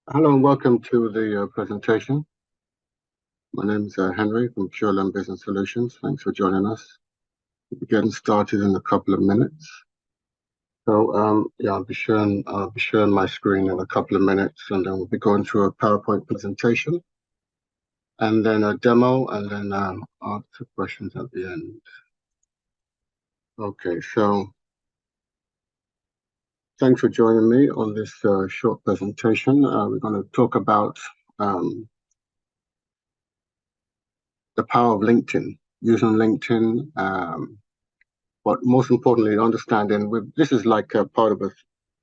Hello and welcome to the presentation. My name is Henry from QLM Business Solutions. Thanks for joining us. We'll be getting started in a couple of minutes. So I'll be sharing my screen in a couple of minutes, and then we'll be going through a PowerPoint presentation, and then a demo, and then answer questions at the end. Okay, so thanks for joining me on this short presentation. We're going to talk about the power of LinkedIn, using LinkedIn, but most importantly, understanding this is like a part of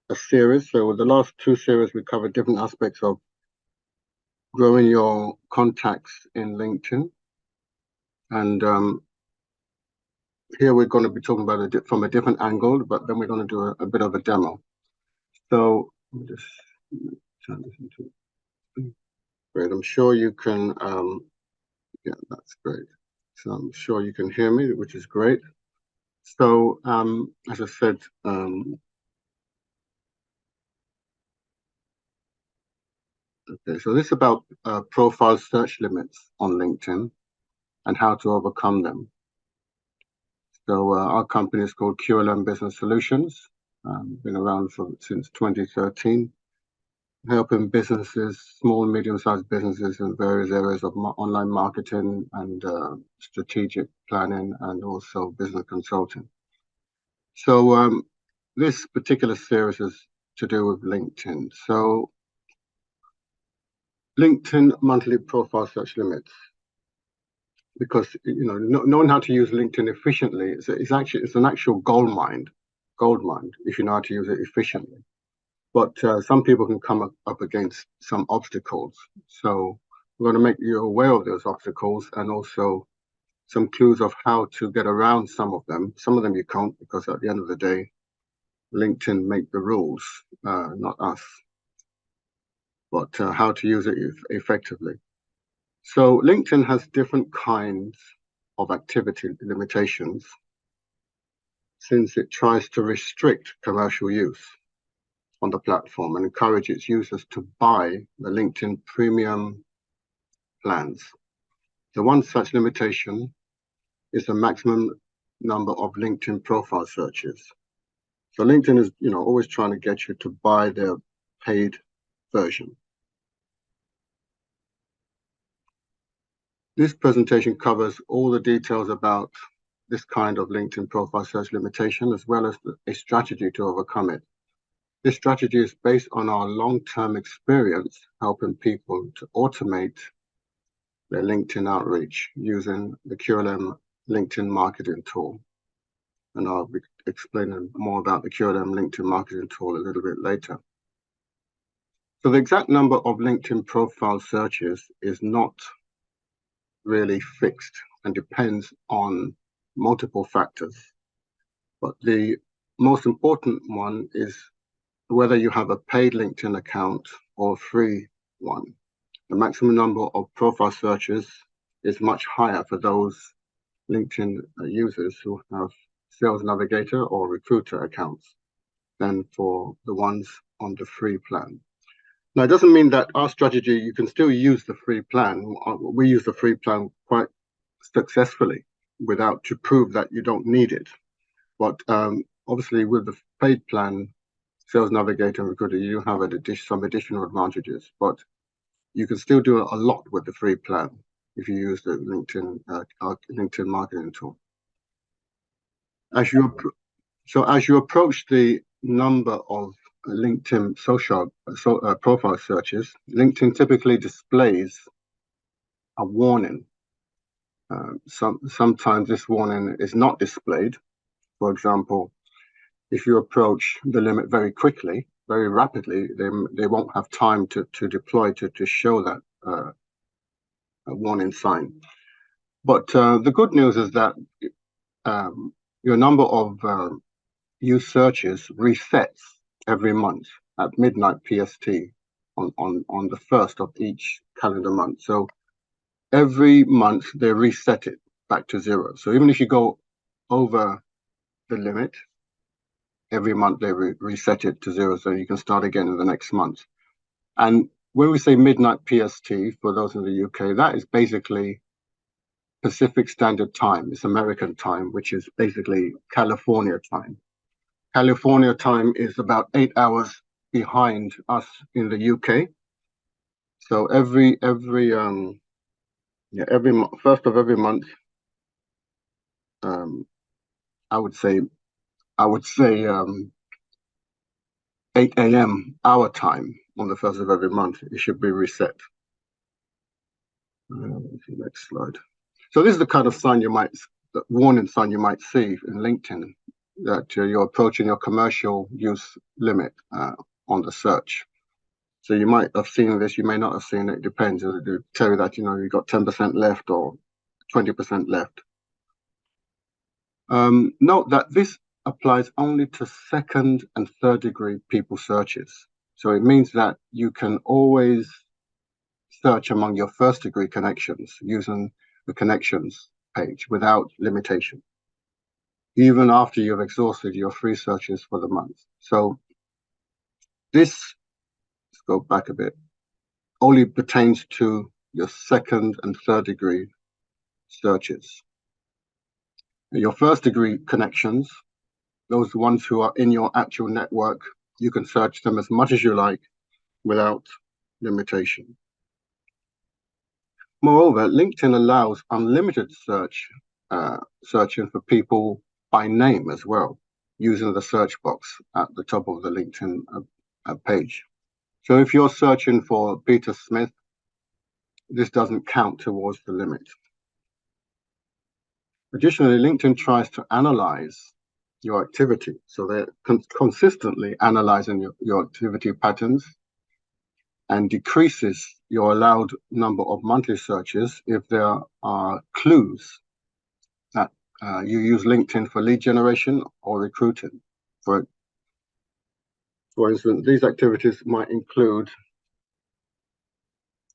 a series. So the last two series, we covered different aspects of growing your contacts in LinkedIn. And here we're going to be talking about it from a different angle, but then we're going to do a bit of a demo. So let me just turn this into great. I'm sure you can, yeah, that's great. So I'm sure you can hear me, which is great. So as I said, okay, so this is about profile search limits on LinkedIn and how to overcome them. So our company is called QLM Business Solutions, been around since 2013, helping businesses, small and medium-sized businesses in various areas of online marketing and strategic planning and also business consulting. So this particular series is to do with LinkedIn. So LinkedIn monthly profile search limits, because knowing how to use LinkedIn efficiently it's an actual gold mine if you know how to use it efficiently. But some people can come up against some obstacles. So we're going to make you aware of those obstacles and also some clues of how to get around some of them. Some of them you can't, because at the end of the day, LinkedIn make the rules, not us. But how to use it effectively. So LinkedIn has different kinds of activity limitations since it tries to restrict commercial use on the platform and encourage its users to buy the LinkedIn premium plans. The one such limitation is the maximum number of LinkedIn profile searches. So LinkedIn is, always trying to get you to buy their paid version. This presentation covers all the details about this kind of LinkedIn profile search limitation, as well as a strategy to overcome it. This strategy is based on our long-term experience helping people to automate their LinkedIn outreach using the QLM LinkedIn marketing tool. And I'll be explaining more about the QLM LinkedIn marketing tool a little bit later. So the exact number of LinkedIn profile searches is not really fixed and depends on multiple factors. But the most important one is whether you have a paid LinkedIn account or a free one. The maximum number of profile searches is much higher for those LinkedIn users who have Sales Navigator or Recruiter accounts than for the ones on the free plan. Now, it doesn't mean that our strategy, you can still use the free plan. We use the free plan quite successfully to prove that you don't need it. But obviously with the paid plan, Sales Navigator and Recruiter, you have some additional advantages, but you can still do a lot with the free plan if you use the LinkedIn marketing tool. As you approach the number of LinkedIn profile searches, LinkedIn typically displays a warning. Sometimes this warning is not displayed. For example, if you approach the limit very quickly, very rapidly, they won't have time to deploy to show that a warning sign. But the good news is that your number of used searches resets every month at midnight PST on the first of each calendar month. So every month they reset it back to zero. So even if you go over the limit, every month they reset it to 0, so you can start again in the next month. And when we say midnight PST, for those in the UK, that is basically Pacific Standard Time. It's American time, which is basically California time. California time is about 8 hours behind us in the UK. So every first of every month, I would say 8 a.m. our time on the first of every month, it should be reset. Next slide. So this is the kind of warning sign you might see in LinkedIn, that you're approaching your commercial use limit on the search. So you might have seen this, you may not have seen it, depends. It'll tell you that, you've got 10% left or 20% left. Note that this applies only to second and third degree people searches. So it means that you can always search among your first degree connections using the connections page without limitation, even after you've exhausted your free searches for the month. So this, let's go back a bit, only pertains to your second and third degree searches. Your first degree connections, those ones who are in your actual network, you can search them as much as you like without limitation. Moreover, LinkedIn allows unlimited searching for people by name as well, using the search box at the top of the LinkedIn page. So if you're searching for Peter Smith, this doesn't count towards the limit. Additionally, LinkedIn tries to analyze your activity. So they're consistently analyzing your activity patterns and decreases your allowed number of monthly searches if there are clues that you use LinkedIn for lead generation or recruiting. For instance, these activities might include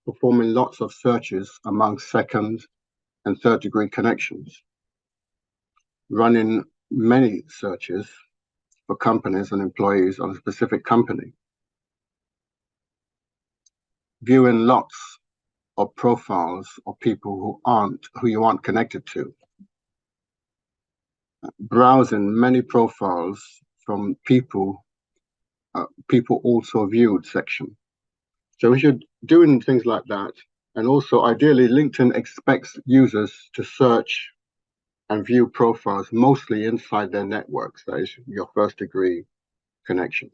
performing lots of searches among second and third degree connections, running many searches for companies and employees on a specific company, viewing lots of profiles of people who you aren't connected to, browsing many profiles from people also viewed section. So if you're doing things like that, and also ideally LinkedIn expects users to search and view profiles mostly inside their networks, that is your first degree connection.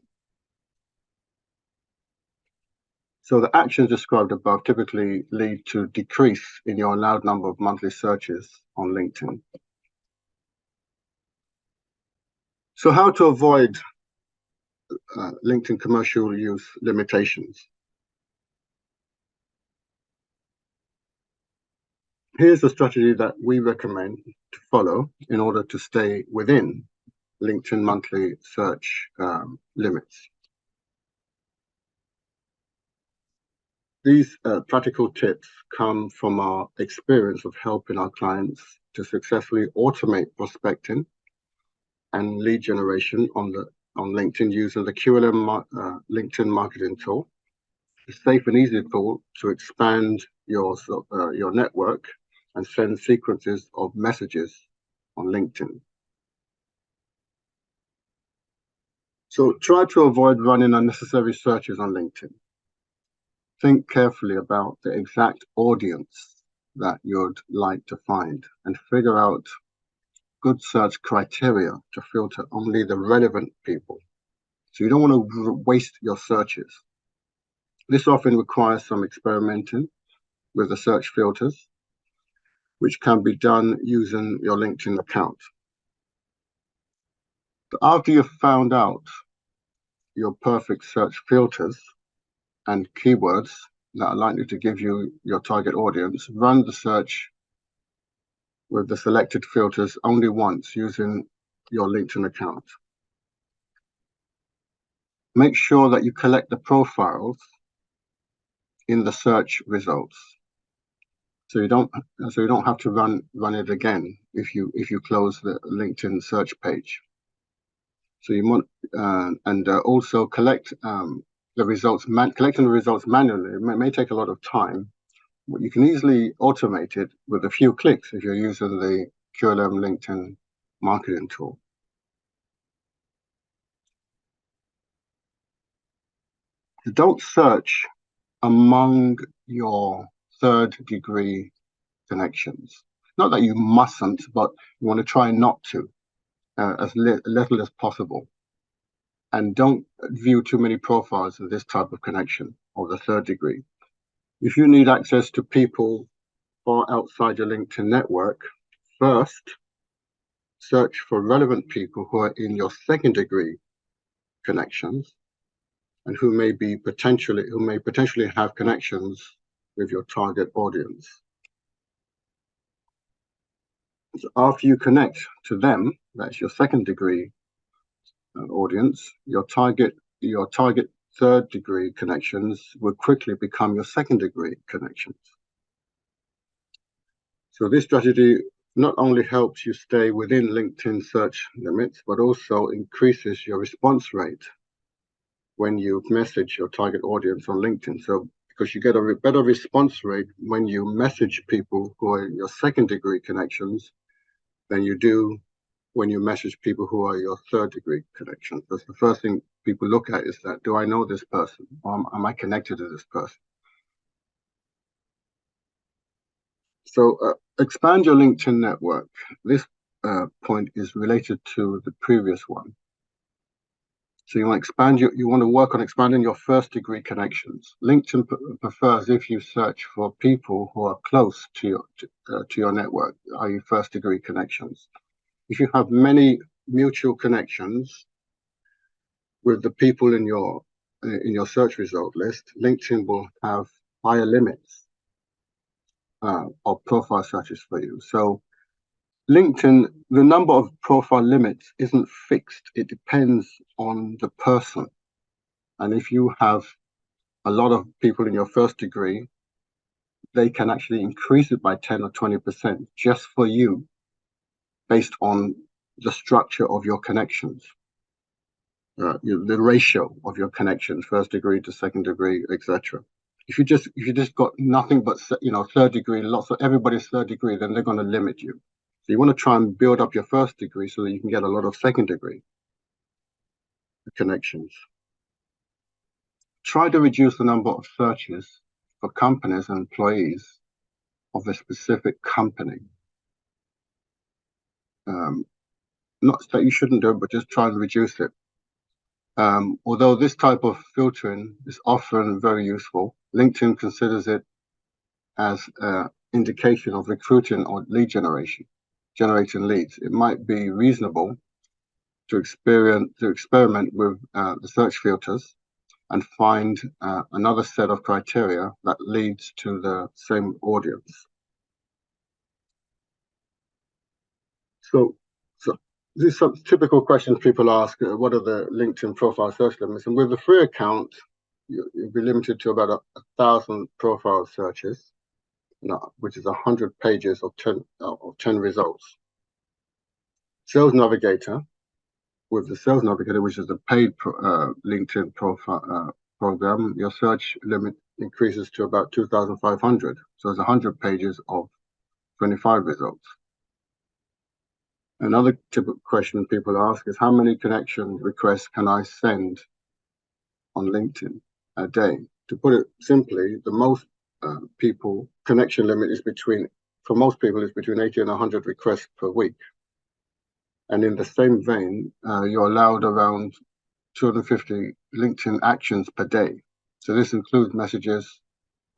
So the actions described above typically lead to decrease in your allowed number of monthly searches on LinkedIn. So how to avoid LinkedIn commercial use limitations? Here's a strategy that we recommend to follow in order to stay within LinkedIn monthly search limits. These practical tips come from our experience of helping our clients to successfully automate prospecting and lead generation on LinkedIn using the QLM LinkedIn marketing tool. A safe and easy tool to expand your network and send sequences of messages on LinkedIn. So try to avoid running unnecessary searches on LinkedIn. Think carefully about the exact audience that you'd like to find and figure out good search criteria to filter only the relevant people. So you don't want to waste your searches. This often requires some experimenting with the search filters, which can be done using your LinkedIn account. So after you've found out your perfect search filters and keywords that are likely to give you your target audience, run the search with the selected filters only once using your LinkedIn account. Make sure that you collect the profiles in the search results. So you don't have to run it again if you close the LinkedIn search page. So you want also collect the results. Collecting the results manually may take a lot of time. You can easily automate it with a few clicks if you're using the QLM LinkedIn marketing tool. Don't search among your third-degree connections. Not that you mustn't, but you want to try not to, as little as possible. And don't view too many profiles of this type of connection or the third degree. If you need access to people far outside your LinkedIn network, first search for relevant people who are in your second degree connections and who may potentially have connections with your target audience. So after you connect to them, that's your second degree audience, your target third degree connections will quickly become your second degree connections. So this strategy not only helps you stay within LinkedIn search limits, but also increases your response rate when you message your target audience on LinkedIn. So because you get a better response rate when you message people who are your second degree connections than you do when you message people who are your third degree connections. Because the first thing people look at is that, do I know this person? Or am I connected to this person? So expand your LinkedIn network. This point is related to the previous one. So you want to you want to work on expanding your first degree connections. LinkedIn prefers if you search for people who are close to your network, i.e. first degree connections. If you have many mutual connections with the people in your search result list, LinkedIn will have higher limits of profile searches for you. So LinkedIn, the number of profile limits isn't fixed. It depends on the person. And if you have a lot of people in your first degree, they can actually increase it by 10 or 20% just for you based on the structure of your connections, the ratio of your connections, first degree to second degree, etc. If you just got nothing but third degree, everybody's third degree, then they're going to limit you. So you want to try and build up your first degree so that you can get a lot of second degree connections. Try to reduce the number of searches for companies and employees of a specific company. Not that you shouldn't do it, but just try and reduce it. Although this type of filtering is often very useful, LinkedIn considers it as an indication of recruiting or lead generating leads. It might be reasonable to experiment with the search filters and find another set of criteria that leads to the same audience. So these are some typical questions people ask. What are the LinkedIn profile search limits? And with the free account, you'll be limited to about 1,000 profile searches, which is 100 pages of 10 results. Sales Navigator, with the Sales Navigator, which is the paid LinkedIn profile program, your search limit increases to about 2,500. So it's 100 pages of 25 results. Another typical question people ask is, how many connection requests can I send on LinkedIn a day? To put it simply, the most people connection limit is for most people is between 80 and 100 requests per week. And in the same vein, you're allowed around 250 LinkedIn actions per day. So this includes messages,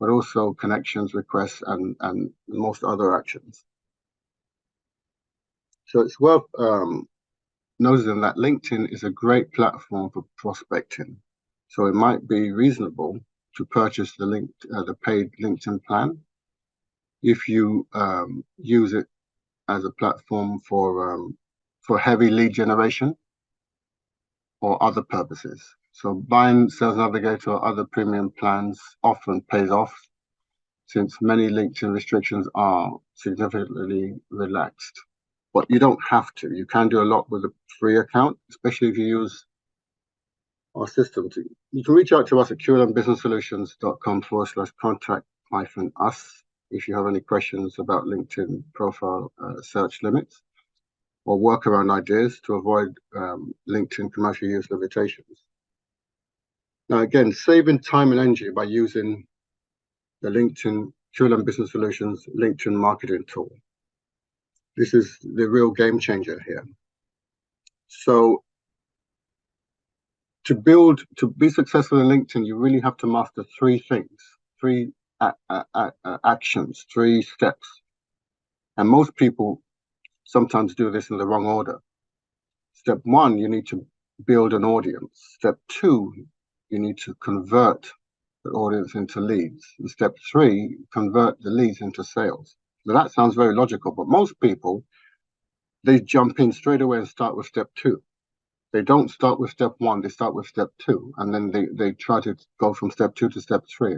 but also connections, requests, and most other actions. So it's worth noticing that LinkedIn is a great platform for prospecting. So it might be reasonable to purchase the paid LinkedIn plan if you use it as a platform for heavy lead generation or other purposes. So buying Sales Navigator or other premium plans often pays off since many LinkedIn restrictions are significantly relaxed. But you don't have to. You can do a lot with a free account, especially if you use our system. You can reach out to us at qlmbusinesssolutions.com/contact-us if you have any questions about LinkedIn profile search limits or workaround ideas to avoid LinkedIn commercial use limitations. Now, again, saving time and energy by using the LinkedIn QLM Business Solutions LinkedIn marketing tool. This is the real game changer here. So to be successful in LinkedIn, you really have to master three things, three actions, three steps. And most people sometimes do this in the wrong order. Step one, you need to build an audience. Step two, you need to convert the audience into leads. And step three, convert the leads into sales. Now that sounds very logical, but most people, they jump in straight away and start with step two. They don't start with step one, they start with step two. And then they try to go from step two to step three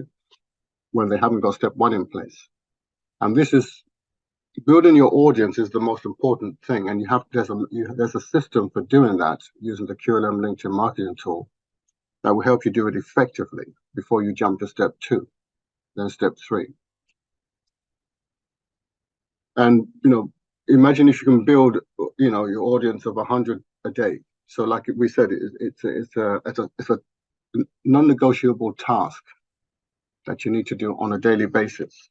when they haven't got step one in place. And this is building your audience is the most important thing. And there's a system for doing that using the QLM LinkedIn marketing tool that will help you do it effectively before you jump to step two, then step three. And, imagine if you can build, your audience of 100 a day. So like we said, it's a non-negotiable task that you need to do on a daily basis.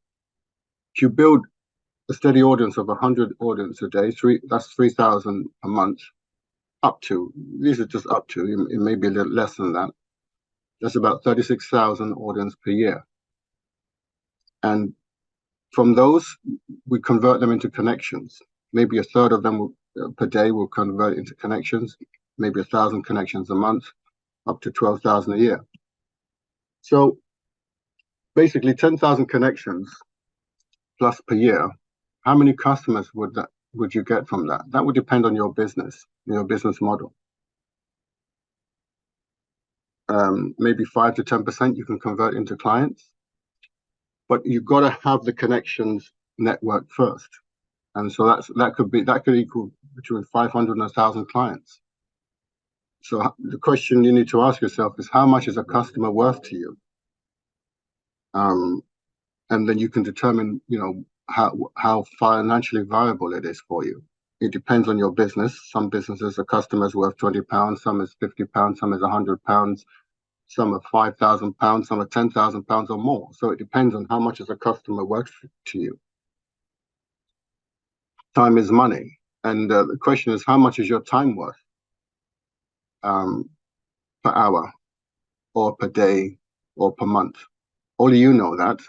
If you build a steady audience of 100 audience a day, that's 3,000 a month, these are just up to, it may be a little less than that. That's about 36,000 audience per year. And from those, we convert them into connections. Maybe a third of them per day will convert into connections, maybe 1,000 connections a month, up to 12,000 a year. So basically 10,000 connections plus per year. How many customers would you get from that? That would depend on your business, your business model. Maybe 5 to 10% you can convert into clients, but you've got to have the connections network first. And so that could equal between 500 and 1,000 clients. So the question you need to ask yourself is, how much is a customer worth to you? And then you can determine, how financially viable it is for you. It depends on your business. Some businesses, a customer is worth £20, some is £50, some is £100, some are £5,000, some are £10,000 or more. So it depends on how much is a customer worth to you. Time is money. And the question is, how much is your time worth per hour or per day or per month? Only you know that,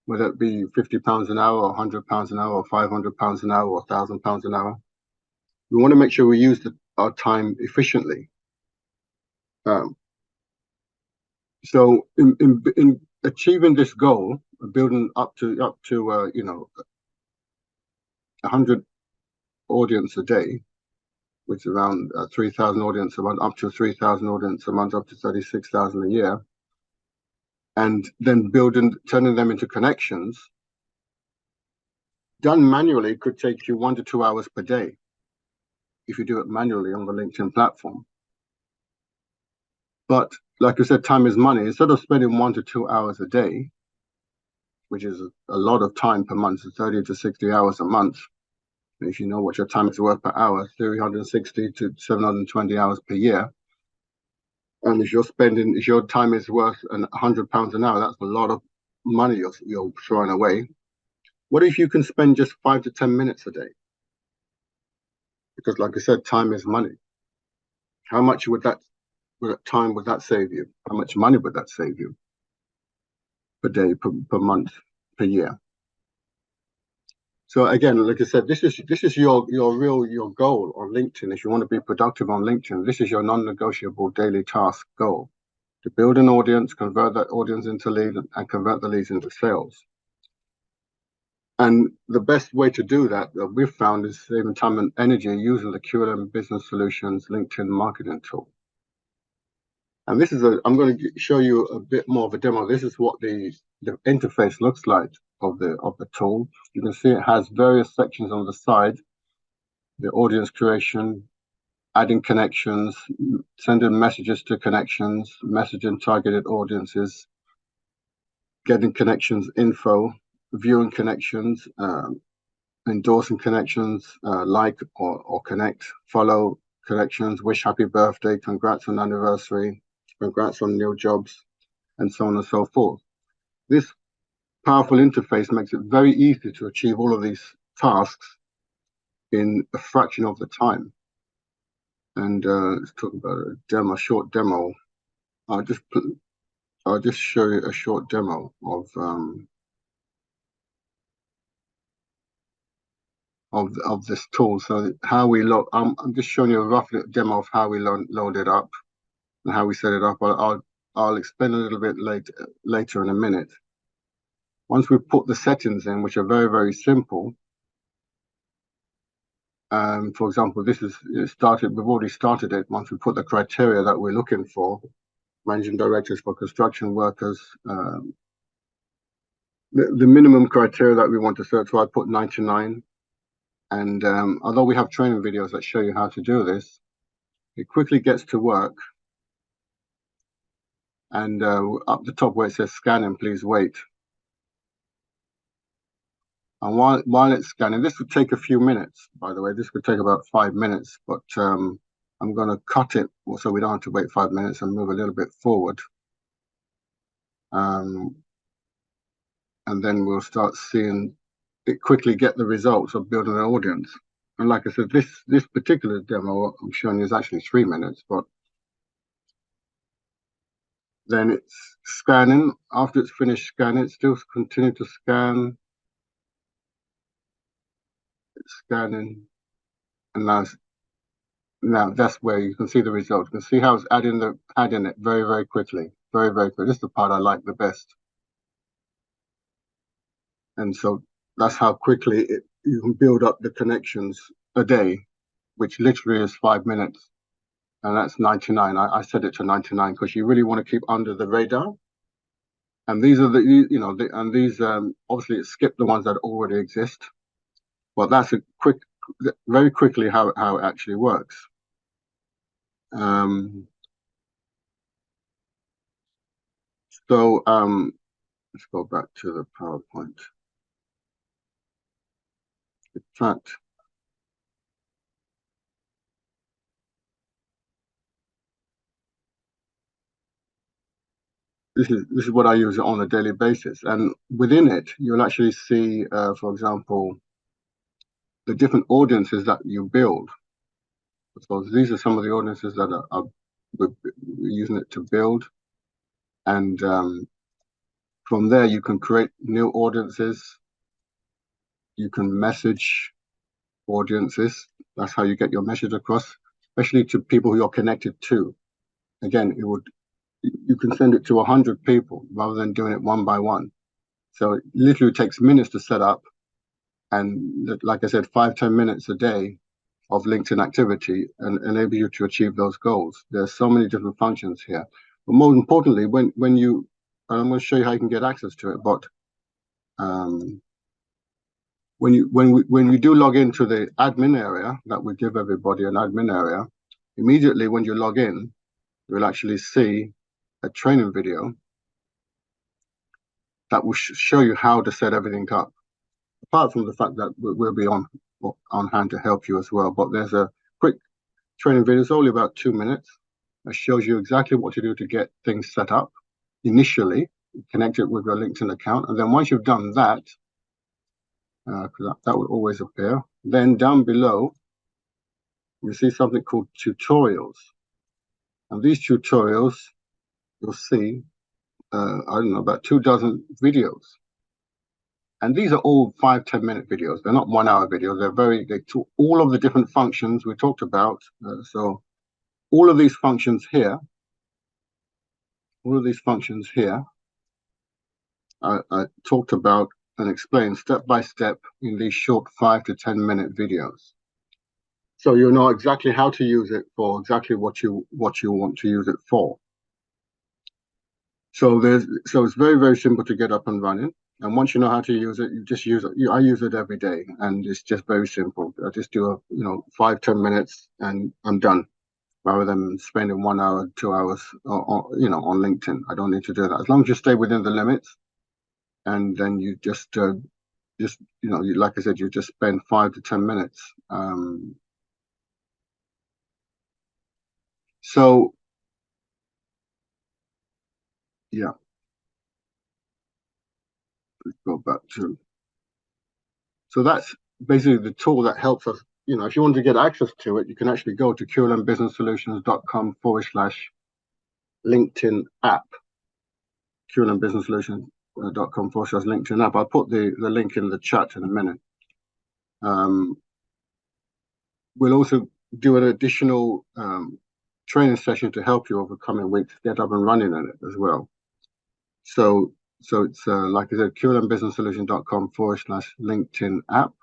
whether it be £50 an hour or £100 an hour or £500 an hour or £1,000 an hour. We want to make sure we use our time efficiently. So in achieving this goal of building up to 100 audience a day, which is around 3,000 audience a month, up to 3,000 audience a month, up to 36,000 a year, and then turning them into connections, done manually could take you 1 to 2 hours per day if you do it manually on the LinkedIn platform. But like I said, time is money. Instead of spending 1 to 2 hours a day, which is a lot of time per month, so 30 to 60 hours a month, if you know what your time is worth per hour, 360 to 720 hours per year. And if your time is worth £100 an hour, that's a lot of money you're throwing away. What if you can spend just 5 to 10 minutes a day? Because like I said, time is money. How much would that save you? How much money would that save you per day, per month, per year? So again, like I said, this is your goal on LinkedIn. If you want to be productive on LinkedIn, this is your non-negotiable daily task goal: to build an audience, convert that audience into leads, and convert the leads into sales. And the best way to do that we've found is saving time and energy using the QLM Business Solutions LinkedIn marketing tool. And this is I'm going to show you a bit more of a demo. This is what the interface looks like of the tool. You can see it has various sections on the side: the audience creation, adding connections, sending messages to connections, messaging targeted audiences, getting connections info, viewing connections, endorsing connections, like or connect, follow connections, wish happy birthday, congrats on anniversary, congrats on new jobs, and so on and so forth. This powerful interface makes it very easy to achieve all of these tasks in a fraction of the time. And let's talk about a demo, short demo. I'll just show you a short demo of this tool. So how we load, I'm just showing you a rough demo of how we load it up and how we set it up. I'll explain a little bit later in a minute. Once we put the settings in, which are very, very simple. For example, this is started. We've already started it. Once we put the criteria that we're looking for, managing directors for construction workers, the minimum criteria that we want to search for, I put 99. And although we have training videos that show you how to do this, it quickly gets to work. And up the top where it says scanning, please wait. And while it's scanning, this would take a few minutes, by the way. This could take about 5 minutes, but I'm going to cut it so we don't have to wait 5 minutes and move a little bit forward. And then we'll start seeing it quickly get the results of building an audience. And like I said, this particular demo I'm showing you is actually 3 minutes, but then it's scanning. After it's finished scanning, it still continues to scan. It's scanning. And now that's where you can see the results. You can see how it's adding it very, very quickly. Very, very quickly. This is the part I like the best. And so that's how quickly you can build up the connections a day, which literally is 5 minutes. And that's 99. I set it to 99 because you really want to keep under the radar. And these are these obviously it skipped the ones that already exist. But that's very quickly how it actually works. Let's go back to the PowerPoint. In fact, this is what I use on a daily basis, and within it, you'll actually see, for example, the different audiences that you build. So these are some of the audiences that we're using it to build, and from there you can create new audiences. You can message audiences. That's how you get your message across, especially to people who you're connected to. Again, you can send it to 100 people rather than doing it one by one. So it literally takes minutes to set up. And like I said, 5-10 minutes a day of LinkedIn activity and enable you to achieve those goals. There's so many different functions here. But more importantly, when you, and I'm going to show you how you can get access to it, but when you do log into the admin area, that we give everybody an admin area, immediately when you log in, you'll actually see a training video that will show you how to set everything up. Apart from the fact that we'll be on hand to help you as well. But there's a quick training video, it's only about 2 minutes. That shows you exactly what to do to get things set up initially, connect it with your LinkedIn account. And then once you've done that, that will always appear. Then down below, you see something called tutorials. And these tutorials, you'll see, I don't know, about 24 videos. And these are all 5-10 minute videos. They're not 1 hour videos. They talk all of the different functions we talked about. So all of these functions here, I talked about and explained step by step in these short 5 to 10 minute videos. So you know exactly how to use it for exactly what you want to use it for. So it's very, very simple to get up and running. And once you know how to use it, you just use it. I use it every day, and it's just very simple. I just do 5-10 minutes, and I'm done. Rather than spending 1 hour, 2 hours, on LinkedIn, I don't need to do that. As long as you stay within the limits, and then you just like I said, you just spend 5 to 10 minutes. So yeah, let's go back to. So that's basically the tool that helps us. If you want to get access to it, you can actually go to QLMBusinessSolutions.com/LinkedIn app. QLMBusinessSolutions.com/LinkedIn app. I'll put the link in the chat in a minute. We'll also do an additional training session to help you over coming weeks get up and running in it as well. So it's like I said, QLMBusinessSolutions.com/LinkedIn app.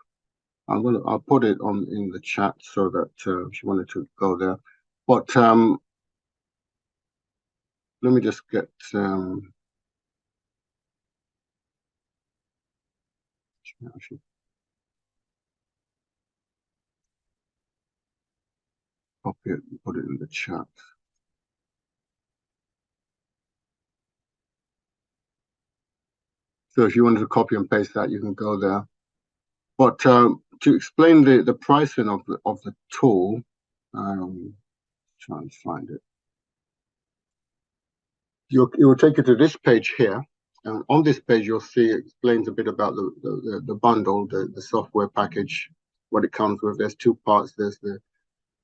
I'll put it in the chat so that if you wanted to go there. But let me just get copy it and put it in the chat. So if you wanted to copy and paste that, you can go there. But to explain the pricing of the tool, try and find it. It will take you to this page here, and on this page you'll see it explains a bit about the bundle, the software package, what it comes with. There's two parts. There's the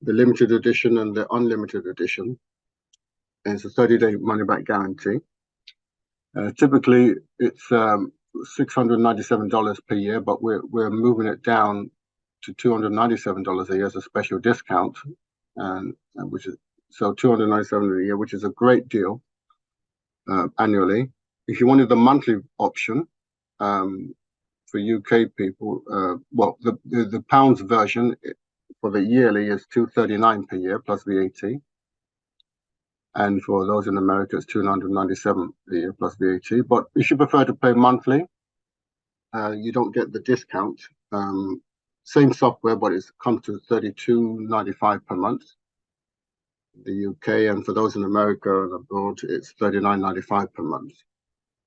limited edition and the unlimited edition, and it's a 30-day money-back guarantee. Typically, it's $697 per year, but we're moving it down to $297 a year as a special discount, and which is so $297 a year, which is a great deal annually. If you wanted the monthly option for UK people, well, the pounds version for the yearly is $239 per year plus VAT. And for those in America, it's $297 a year plus VAT. But if you prefer to pay monthly, you don't get the discount. Same software, but it comes to $32.95 per month in the UK. And for those in America and abroad, it's $39.95 per month.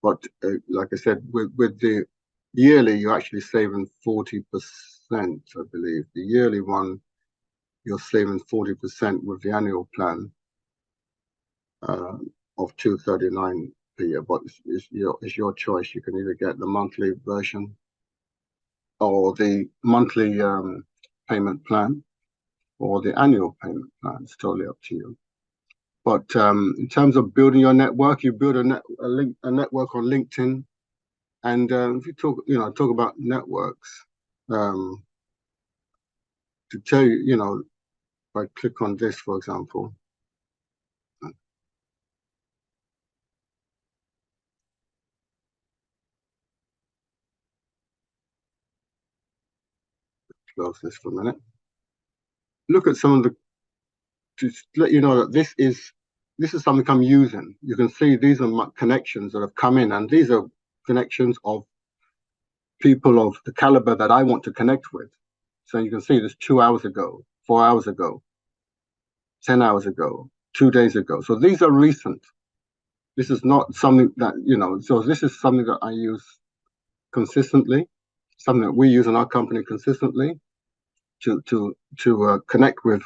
But like I said, with the yearly, you're actually saving 40%, I believe. The yearly one, you're saving 40% with the annual plan of $239 per year. But it's your choice. You can either get the monthly version or the monthly payment plan or the annual payment plan. It's totally up to you. But in terms of building your network, you build a network on LinkedIn. And if you talk about networks, to tell you, if I click on this, for example, close this for a minute. Look at some of to let you know that this is something I'm using. You can see these are my connections that have come in, and these are connections of people of the caliber that I want to connect with. So you can see this 2 hours ago, 4 hours ago, 10 hours ago, 2 days ago. So these are recent. This is not something that, so this is something that I use consistently, something that we use in our company consistently to connect with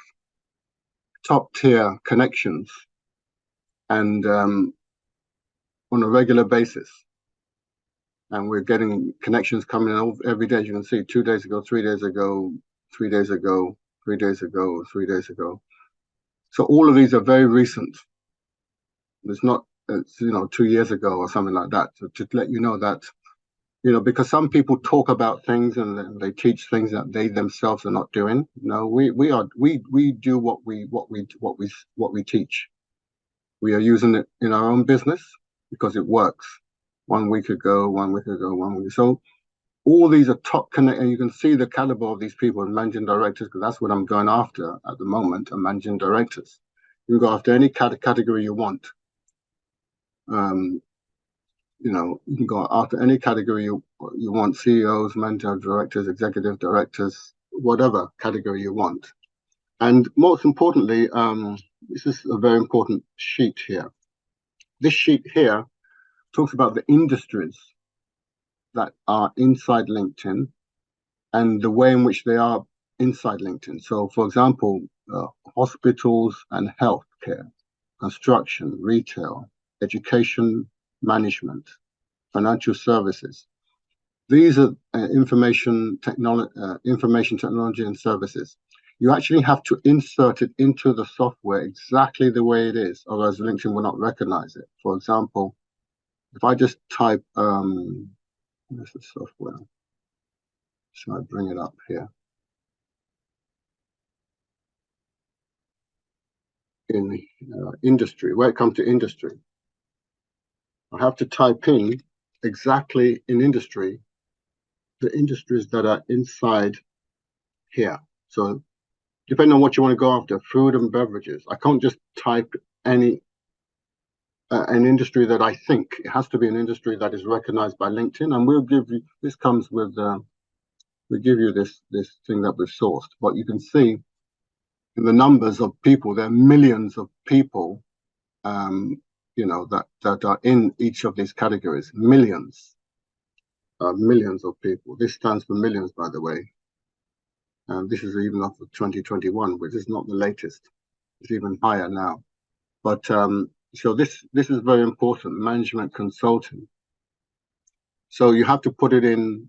top tier connections and on a regular basis. And we're getting connections coming in every day. You can see 2 days ago, 3 days ago, 3 days ago, 3 days ago, 3 days ago. So all of these are very recent. It's not, 2 years ago or something like that. So to let you know that, because some people talk about things and they teach things that they themselves are not doing. No, we do what we teach. We are using it in our own business because it works. 1 week ago, 1 week ago, 1 week. So all these are top connect, and you can see the caliber of these people and managing directors, because that's what I'm going after at the moment. I'm managing directors. You can go after any category you want. you can go after any category you want: CEOs, managing directors, executive directors, whatever category you want. And most importantly, this is a very important sheet here. This sheet here talks about the industries that are inside LinkedIn and the way in which they are inside LinkedIn. So, for example, hospitals and healthcare, construction, retail, education, management, financial services. These are information technology and services. You actually have to insert it into the software exactly the way it is, otherwise LinkedIn will not recognize it. For example, if I just type, where's the software? So I bring it up here. In industry, where it comes to industry, I have to type in exactly in industry the industries that are inside here. So depending on what you want to go after, food and beverages, I can't just type any an industry that I think. It has to be an industry that is recognized by LinkedIn, and we'll give you, this comes with we give you this thing that we've sourced. But you can see in the numbers of people, there are millions of people that are in each of these categories. Millions of people. This stands for millions, by the way. And this is even up for 2021, which is not the latest. It's even higher now. But so this is very important, management consulting. So you have to put it in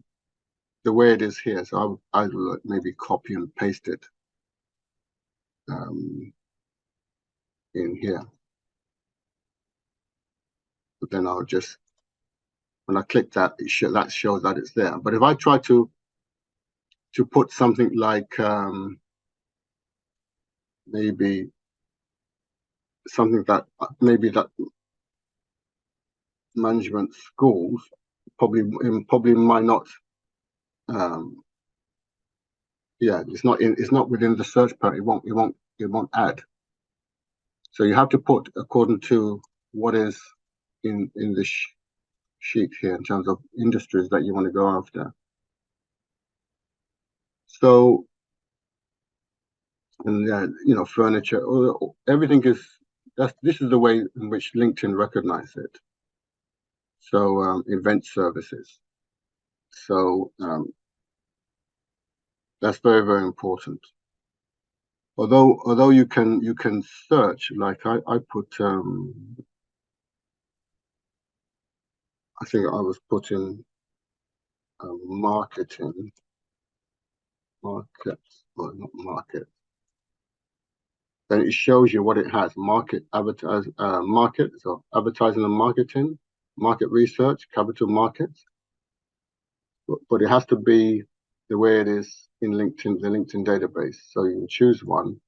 the way it is here. So I will maybe copy and paste it in here. But then I'll just, when I click that, that shows that it's there. But if I try to put something like maybe something that management schools probably might not, it's not within the search bar. It won't add. So you have to put according to what is in this sheet here in terms of industries that you want to go after. So, and furniture, everything is, this is the way in which LinkedIn recognizes it. So event services. So that's very, very important. Although you can search, like I put, I think I was putting marketing, well, not market. Then it shows you what it has: market, market, so advertising and marketing, market research, capital markets. But it has to be the way it is in LinkedIn, the LinkedIn database. So you can choose one.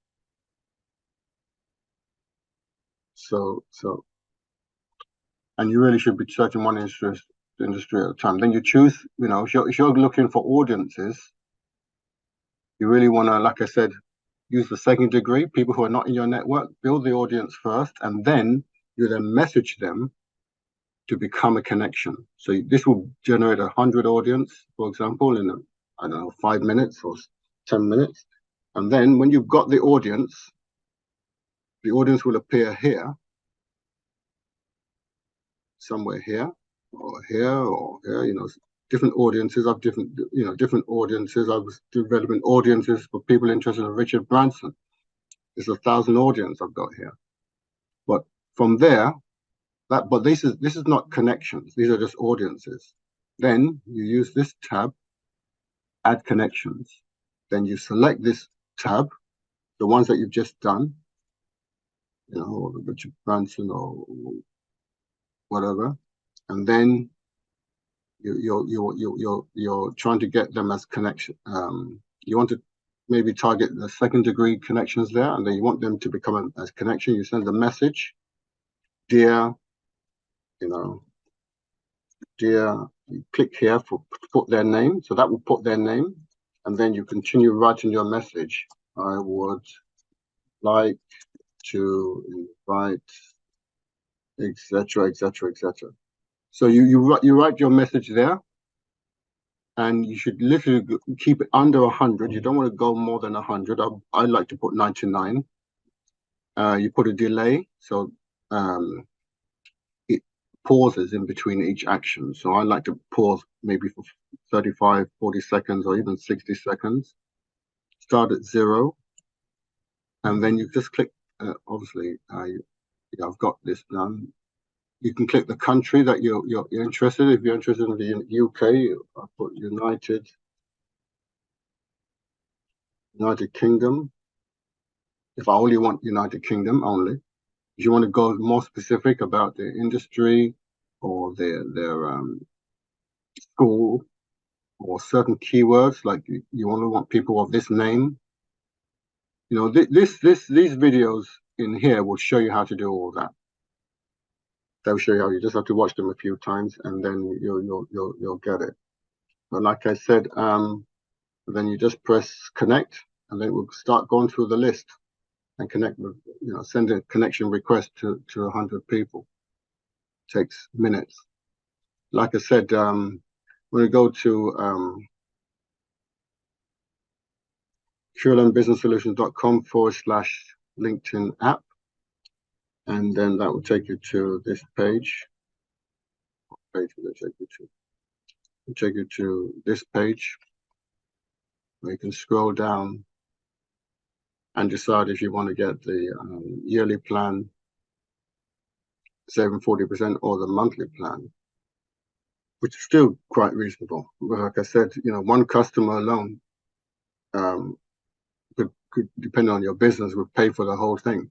So, and you really should be searching one industry at a time. Then you choose, if you're looking for audiences, you really want to, like I said, use the second degree, people who are not in your network, build the audience first, and then you then message them to become a connection. So this will generate 100 audience, for example, in, I don't know, 5 minutes or 10 minutes. And then when you've got the audience will appear here, somewhere here, or here, different audiences of different audiences. I was developing audiences for people interested in Richard Branson. There's 1,000 audience I've got here. But from there, but this is not connections. These are just audiences. Then you use this tab, add connections. Then you select this tab, the ones that you've just done, Richard Branson or whatever, and then you're trying to get them as connection. You want to maybe target the second degree connections there, and then you want them to become as connection. You send a message, dear, dear. You click here for put their name, so that will put their name, and then you continue writing your message. I would like to invite, etc., etc., etc. So you write your message there, and you should literally keep it under 100. You don't want to go more than 100. I like to put 99. You put a delay, so it pauses in between each action. So I like to pause maybe for 35, 40 seconds, or even 60 seconds. Start at 0, and then you just click. Obviously, I've got this done. You can click the country that you're interested in. If you're interested in the UK, I put United Kingdom. If I only want United Kingdom only. If you want to go more specific about their industry or their school or certain keywords, like you only want people of this name, these videos in here will show you how to do all that. They'll show you how. You just have to watch them a few times, and then you'll get it. But like I said, then you just press connect, and then we'll start going through the list and connect with, send a connection request to 100 people. It takes minutes. Like I said, when we go to QLMbusinesssolutions.com/LinkedIn app, and then that will take you to this page. What page will it take you to? It'll take you to this page where you can scroll down and decide if you want to get the yearly plan, saving 40%, or the monthly plan, which is still quite reasonable. But like I said, one customer alone could, depending on your business, would pay for the whole thing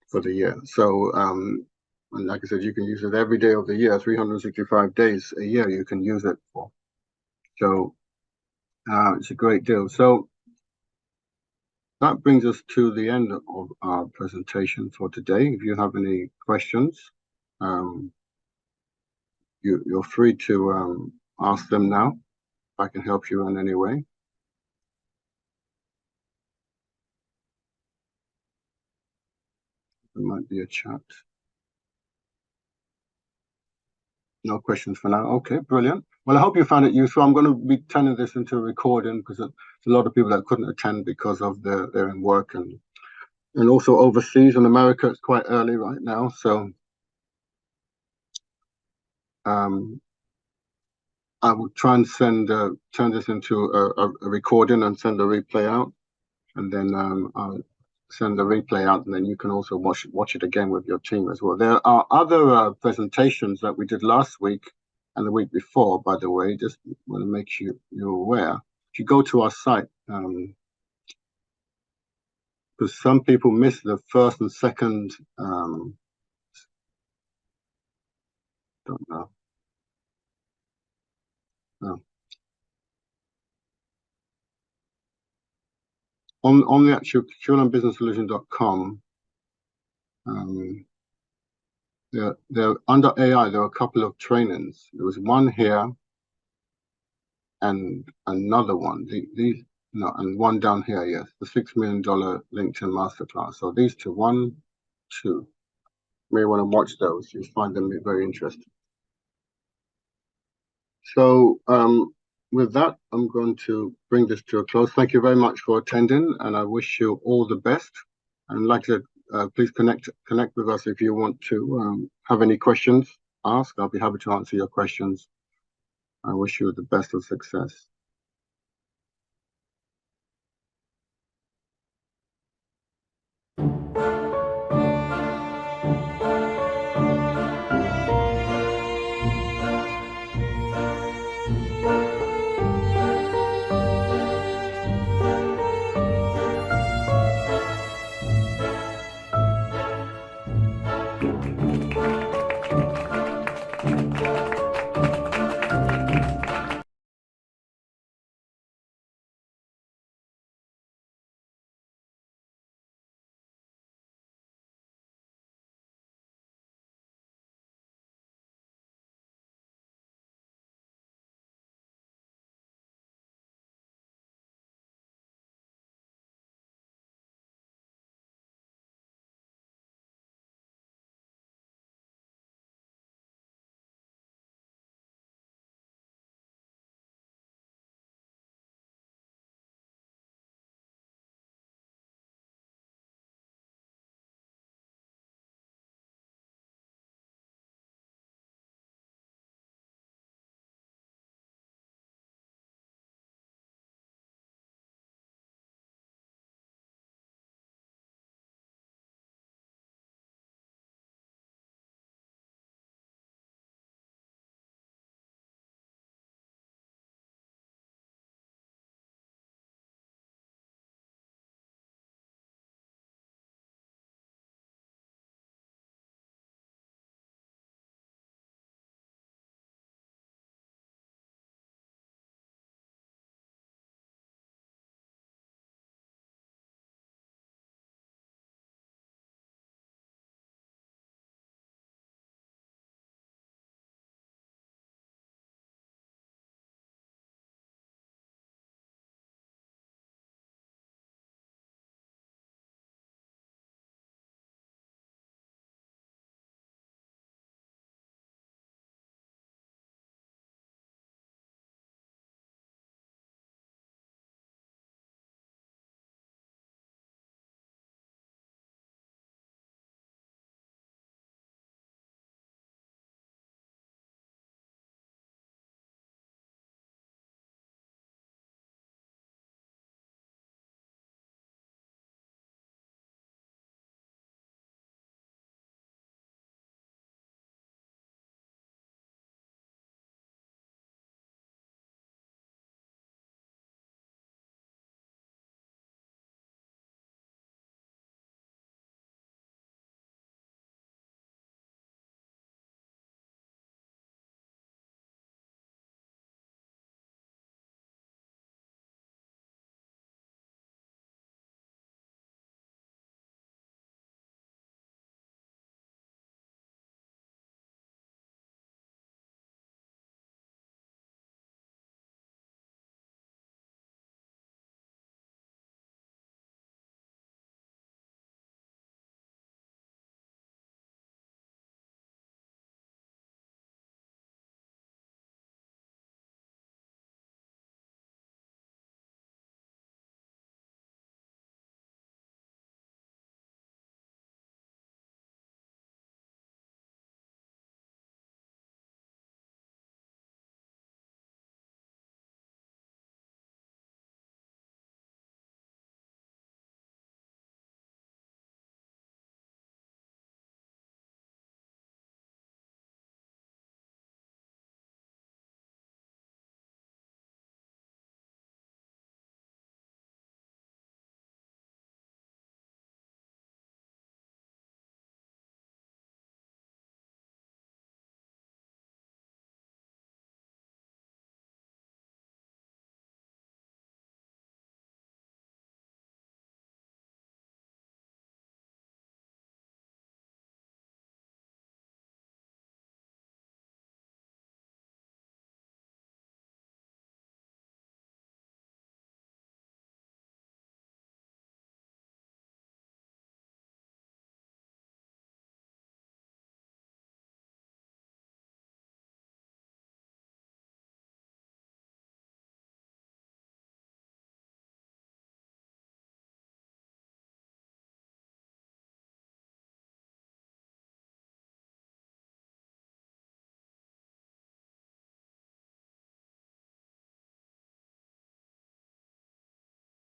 for the year. So, and like I said, you can use it every day of the year, 365 days a year you can use it for. So it's a great deal. So that brings us to the end of our presentation for today. If you have any questions, you're free to ask them now, if I can help you in any way. There might be a chat. No questions for now. Okay, brilliant. Well, I hope you found it useful. I'm going to be turning this into a recording because there's a lot of people that couldn't attend because of they're in work and also overseas. In America, it's quite early right now. So I will try and turn this into a recording and send a replay out. And then I'll send the replay out, and then you can also watch it again with your team as well. There are other presentations that we did last week and the week before, by the way. Just want to make you aware. If you go to our site, because some people miss the first and second. Don't know. No. On the actual QLMbusinesssolution.com. There under AI, there are a couple of trainings. There was one here and another one. And one down here, yes, the $6 million LinkedIn Masterclass. So these two, 1, 2. You may want to watch those. You'll find them very interesting. So with that, I'm going to bring this to a close. Thank you very much for attending, and I wish you all the best. And like I said, please connect with us if you want to have any questions. Ask. I'll be happy to answer your questions. I wish you the best of success.